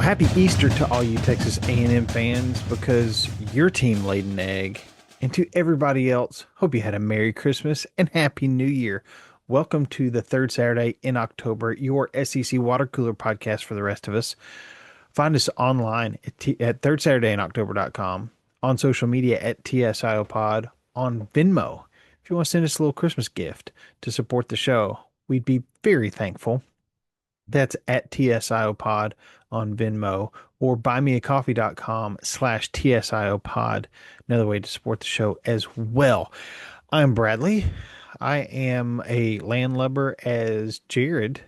Happy Easter to all you Texas A&M fans because your team laid an egg. And to everybody else, hope you had a Merry Christmas and Happy New Year. Welcome to the third Saturday in October, your SEC Water Cooler podcast for the rest of us. Find us online at thirdsaturdayinoctober.com, on social media at TSIO Pod, on Venmo. If you want to send us a little Christmas gift to support the show, we'd be very thankful. That's at TSIO Pod on Venmo or buymeacoffee.com/TSIO Pod. Another way to support the show as well. I'm Bradley. I am a landlubber as Jared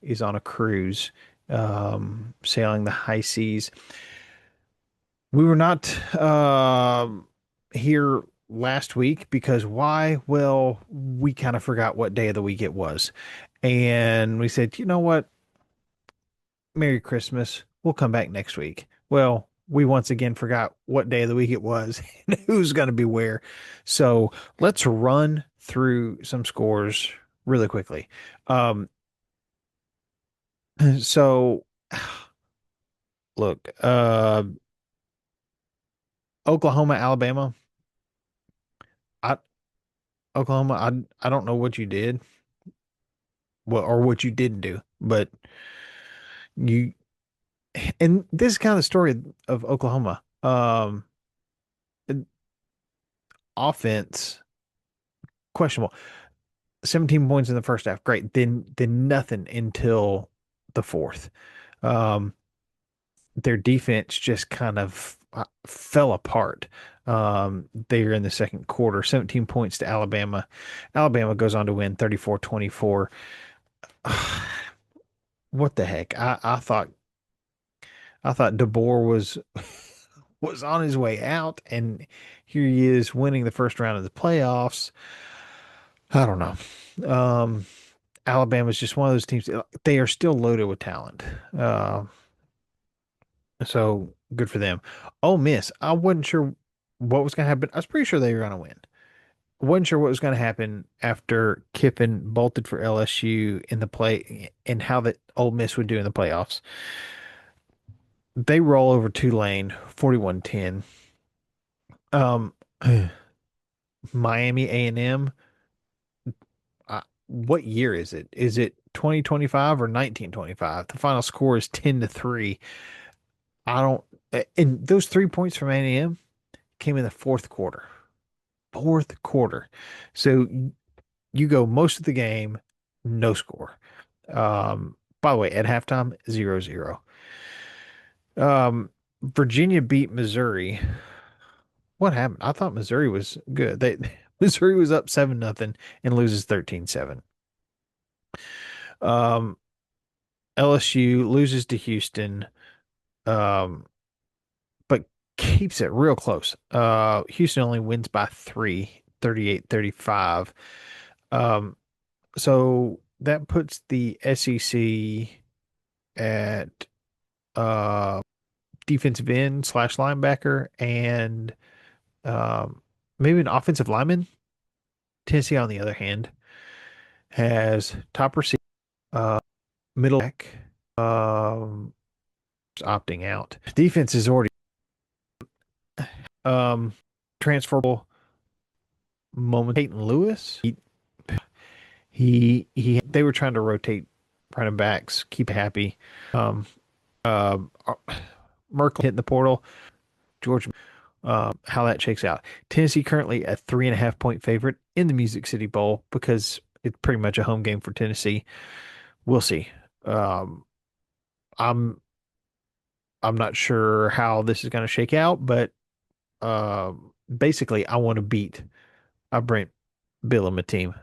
is on a cruise, sailing the high seas. We were not here last week because why? Well, we kind of forgot what day of the week it was. And we said, you know what? Merry Christmas. We'll come back next week. Well, we once again forgot what day of the week it was and who's going to be where. So let's run through some scores really quickly. Um, so look, Oklahoma, Alabama. I Oklahoma, I don't know what you did, or what you didn't do, but you and this is kind of the story of Oklahoma. Offense questionable. 17 points in the first half. Great. Then nothing until the fourth. Um, their defense just kind of fell apart. They're in the second quarter, 17 points to Alabama. Alabama goes on to win 34-24. What the heck? I thought DeBoer was on his way out, and here he is winning the first round of the playoffs. I don't know. Alabama's just one of those teams. They are still loaded with talent. So good for them. Ole Miss, I wasn't sure what was going to happen. I was pretty sure they were going to win. Wasn't sure what was going to happen after Kiffin bolted for LSU in the play and how that Ole Miss would do in the playoffs. They roll over Tulane 41-10. Um, Miami A&M. What year is it? Is it 2025 or 1925? The final score is 10-3. I don't, and those 3 points from A&M came in the fourth quarter. Fourth quarter. So you go most of the game, no score. By the way, at halftime, 0-0. Virginia beat Missouri. What happened? I thought Missouri was good. Missouri was up 7-0 and loses 13-7. Um, LSU loses to Houston. But keeps it real close. Houston only wins by 3, 38-35. Um, so that puts the SEC at uh defensive end slash linebacker and maybe an offensive lineman. Tennessee, on the other hand, has top receiver, uh, middle back, um, opting out. Defense is already um transferable moment. Peyton Lewis, they were trying to rotate running backs, keep happy. Um, uh, Merkel hitting the portal. George, how that shakes out. Tennessee currently a 3.5 point favorite in the Music City Bowl because it's pretty much a home game for Tennessee. We'll see. Um, I'm I'm not sure how this is going to shake out, but basically, I want to beat Brent Bill and my team.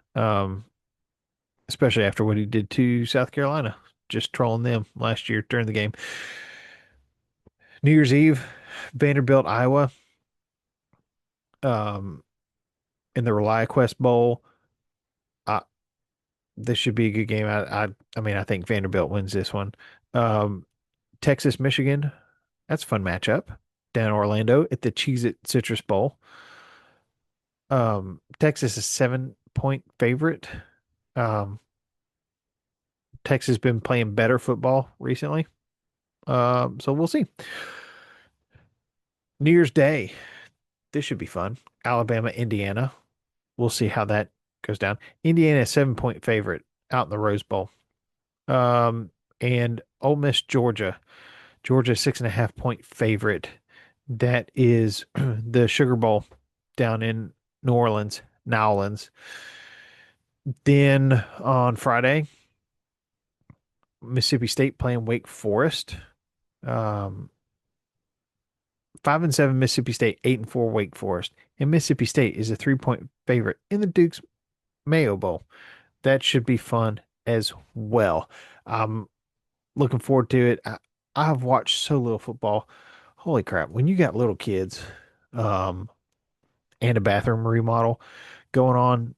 Especially after what he did to South Carolina, just trolling them last year during the game. New Year's Eve, Vanderbilt, Iowa, um, in the ReliaQuest Bowl. I, this should be a good game. I mean, I think Vanderbilt wins this one. Um, Texas, Michigan, that's a fun matchup down in Orlando at the Cheez-It Citrus Bowl. Texas is 7 point favorite. Um, Texas been playing better football recently. So we'll see. New Year's Day. This should be fun. Alabama, Indiana. We'll see how that goes down. Indiana, 7-point favorite out in the Rose Bowl. Um, and Ole Miss, Georgia. Georgia, 6.5-point favorite. That is the Sugar Bowl down in New Orleans, Nowlands. Then on Friday, Mississippi State playing Wake Forest. Um, 5-7 Mississippi State, 8-4 Wake Forest. And Mississippi State is a 3-point favorite in the Duke's Mayo Bowl. That should be fun as well. I'm looking forward to it. I've watched so little football. Holy crap. When you got little kids, um, and a bathroom remodel going on,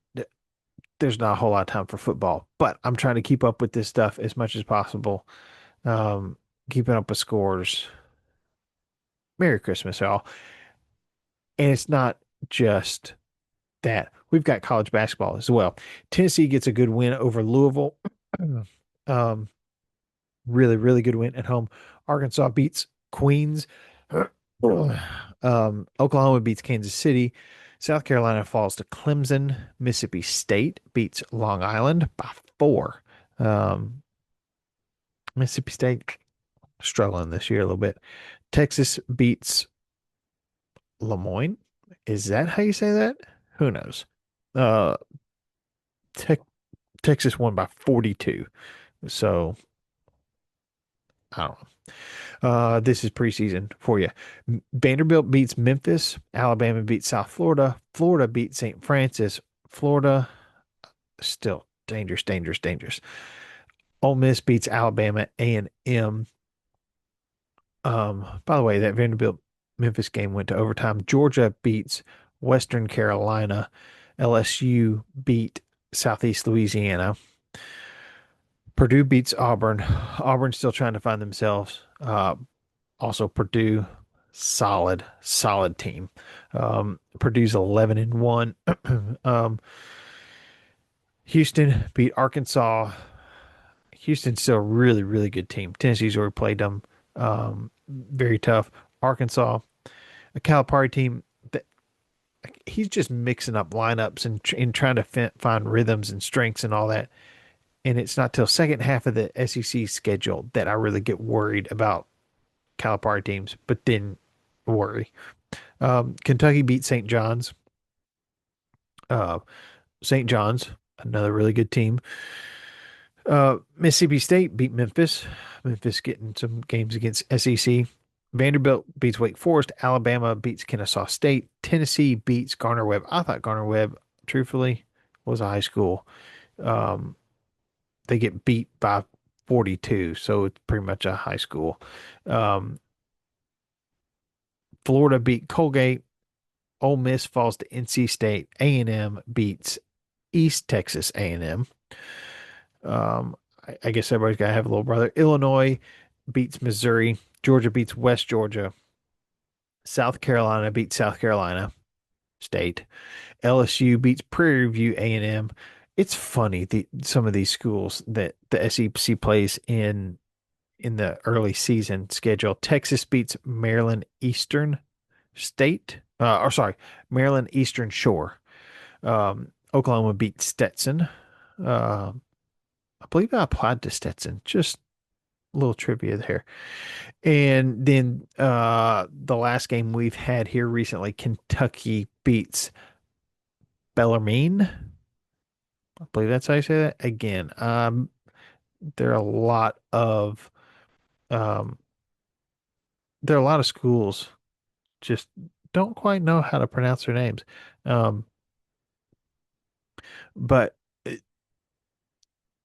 there's not a whole lot of time for football. But I'm trying to keep up with this stuff as much as possible. Um, Keeping up with scores. Merry Christmas, y'all. And it's not just that. We've got college basketball as well. Tennessee gets a good win over Louisville. Um, Really, really good win at home. Arkansas beats Queens. Oklahoma beats Kansas City. South Carolina falls to Clemson. Mississippi State beats Long Island by 4. Um, Mississippi State struggling this year a little bit. Texas beats Lemoyne. Is that how you say that? Who knows? Uh, Te Texas won by 42. So I don't know. This is preseason for you. Vanderbilt beats Memphis. Alabama beats South Florida. Florida beats St. Francis. Florida still dangerous, dangerous, dangerous. Ole Miss beats Alabama A&M. By the way, that Vanderbilt Memphis game went to overtime. Georgia beats Western Carolina. LSU beat Southeast Louisiana. Purdue beats Auburn. Auburn's still trying to find themselves. Also, Purdue, solid, solid team. Purdue's 11-1. um, Houston beat Arkansas. Houston's still a really, really good team. Tennessee's already played them. Very tough. Arkansas, a Calipari team that he's just mixing up lineups and trying to find rhythms and strengths and all that. And it's not till second half of the SEC schedule that I really get worried about Calipari teams, but then worry. Kentucky beat St. John's. Uh, St. John's, another really good team. Mississippi State beat Memphis. Memphis getting some games against SEC. Vanderbilt beats Wake Forest. Alabama beats Kennesaw State. Tennessee beats Garner Webb. I thought Garner Webb, truthfully, was a high school. Um, they get beat by 42, so it's pretty much a high school. Um, Florida beat Colgate. Ole Miss falls to NC State. A&M beats East Texas A&M. I guess everybody's got to have a little brother. Illinois beats Missouri. Georgia beats West Georgia. South Carolina beats South Carolina State. LSU beats Prairie View A&M. It's funny some of these schools that the SEC plays in the early season schedule. Texas beats Maryland Eastern State. Or sorry, Maryland Eastern Shore. Oklahoma beat Stetson. I believe I applied to Stetson. Just a little trivia there. And then the last game we've had here recently, Kentucky beats Bellarmine. I believe that's how you say that. Again, there are a lot of um, there are a lot of schools just don't quite know how to pronounce their names. Um, but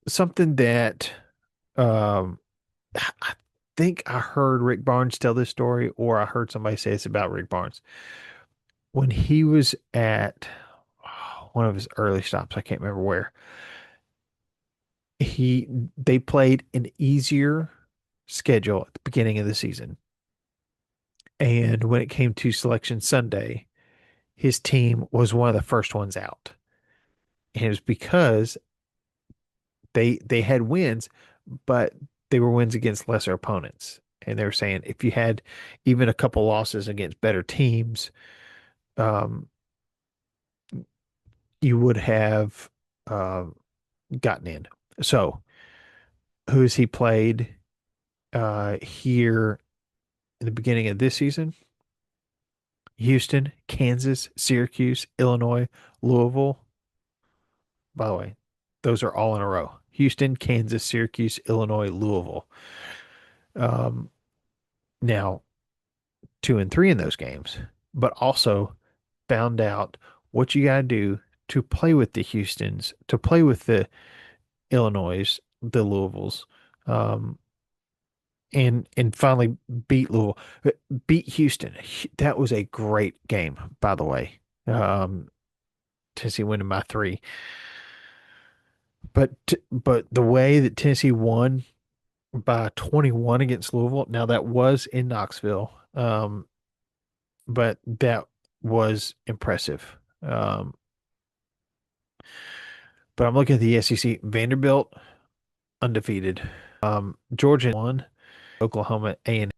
something that um, I think I heard Rick Barnes tell this story, or I heard somebody say this about Rick Barnes. When he was at one of his early stops, I can't remember where, he they played an easier schedule at the beginning of the season. And when it came to Selection Sunday, his team was one of the first ones out. And it was because they had wins, but they were wins against lesser opponents. And they were saying if you had even a couple losses against better teams, um, you would have uh, gotten in. So, who has he played here in the beginning of this season? Houston, Kansas, Syracuse, Illinois, Louisville. By the way, those are all in a row. Houston, Kansas, Syracuse, Illinois, Louisville. Um, Now, 2-3 in those games, but also found out what you got to do to play with the Houstons, to play with the Illinois, the Louisvilles, um, and finally beat Louisville, beat Houston. That was a great game, by the way. Tennessee winning by 3, but the way that Tennessee won by 21 against Louisville, now that was in Knoxville, but that was impressive. Um, but I'm looking at the SEC. Vanderbilt undefeated. Georgia won. Oklahoma A&M.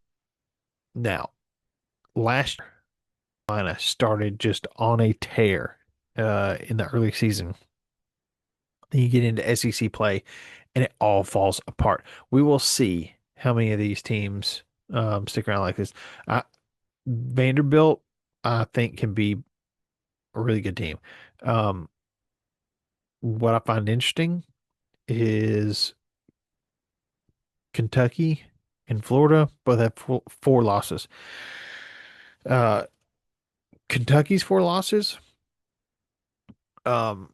Now, last year, Carolina started just on a tear in the early season. Then you get into SEC play, and it all falls apart. We will see how many of these teams stick around like this. Vanderbilt, I think, can be a really good team. Um, what I find interesting is Kentucky and Florida both have four losses. Uh, Kentucky's four losses. Um,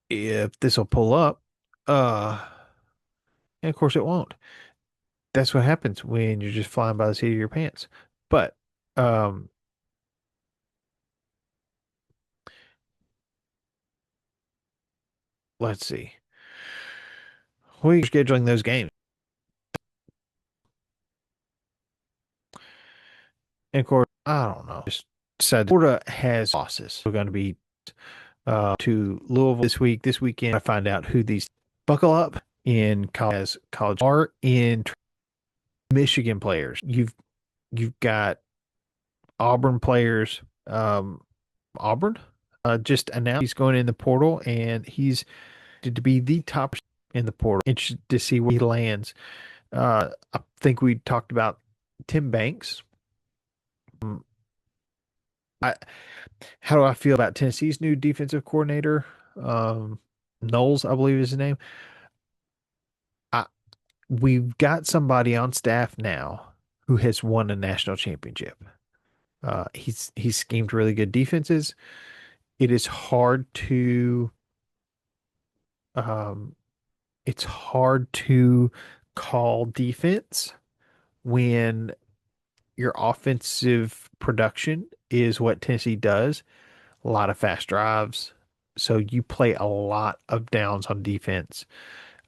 if this will pull up, uh, and of course it won't. That's what happens when you're just flying by the seat of your pants. But um, let's see. We're scheduling those games. And of course, I don't know. Just said Florida has losses. We're going to be to Louisville this week. This weekend, I find out who these buckle up in college are in Michigan players. You've got Auburn players. Auburn just announced he's going in the portal, and he's to be the top in the portal. Interested to see where he lands. I think we talked about Tim Banks. Um, I How do I feel about Tennessee's new defensive coordinator? Knowles, I believe is his name. I We've got somebody on staff now who has won a national championship. He's schemed really good defenses. It is hard to um, it's hard to call defense when your offensive production is what Tennessee does. A lot of fast drives. So you play a lot of downs on defense.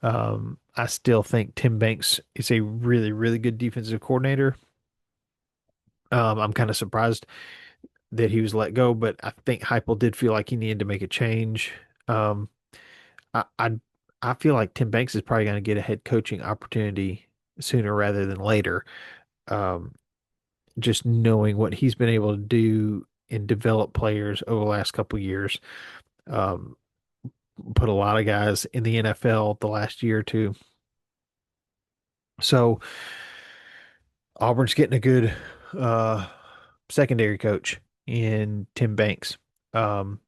I still think Tim Banks is a really, really good defensive coordinator. I'm kind of surprised that he was let go, but I think Heupel did feel like he needed to make a change. Um, I, I I feel like Tim Banks is probably going to get a head coaching opportunity sooner rather than later. Um, just knowing what he's been able to do and develop players over the last couple of years, um, put a lot of guys in the NFL the last year or two. So Auburn's getting a good uh, secondary coach in Tim Banks. Um,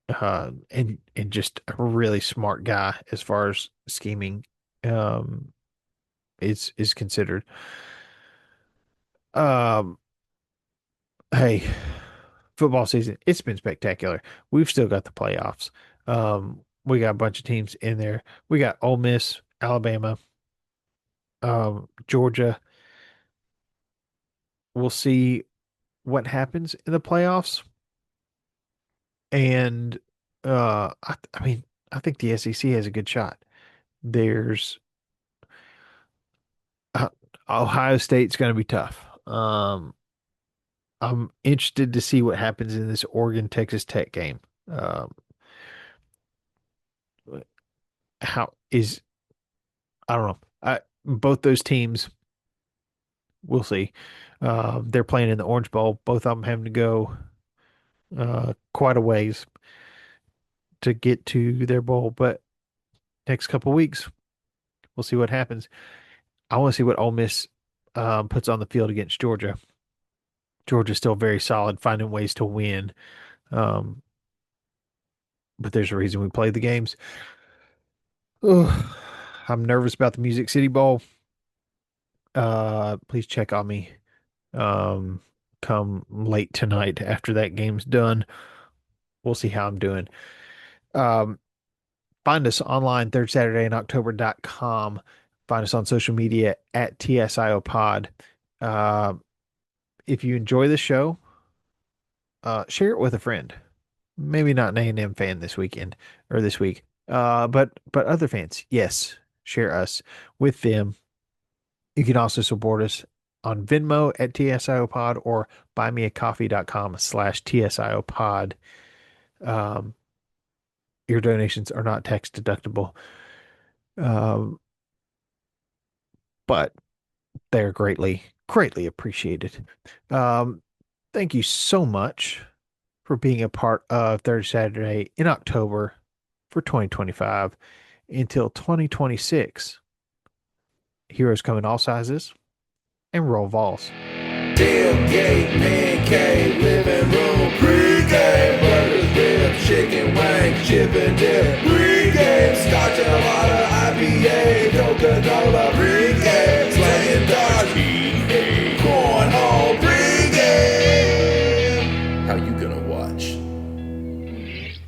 and just a really smart guy as far as scheming um is considered. Um hey, football season, it's been spectacular. We've still got the playoffs. We got a bunch of teams in there. We got Ole Miss, Alabama, Georgia. We'll see what happens in the playoffs. And I mean, I think the SEC has a good shot. There's uh, Ohio State's going to be tough. I'm interested to see what happens in this Oregon Texas Tech game. Um, how is I don't know. Both those teams, we'll see. They're playing in the Orange Bowl. Both of them having to go quite a ways to get to their bowl. But next couple weeks, we'll see what happens. I want to see what Ole Miss puts on the field against Georgia. Georgia's still very solid, finding ways to win. Um, but there's a reason we play the games. Ugh, I'm nervous about the Music City Bowl. Please check on me. Um, come late tonight after that game's done. We'll see how I'm doing. Um, find us online third Saturday in October.com. Find us on social media at TSIO Pod. Uh, if you enjoy the show, share it with a friend. Maybe not an A&M fan this weekend or this week. But other fans, yes, share us with them. You can also support us on Venmo at TSIO Pod or buymeacoffee.com/TSIO Pod. Um, your donations are not tax deductible, um, but they're greatly appreciated. Um, thank you so much for being a part of Third Saturday in October for 2025 until 2026. Heroes come in all sizes and roll balls. Tailgate, man cave, living room.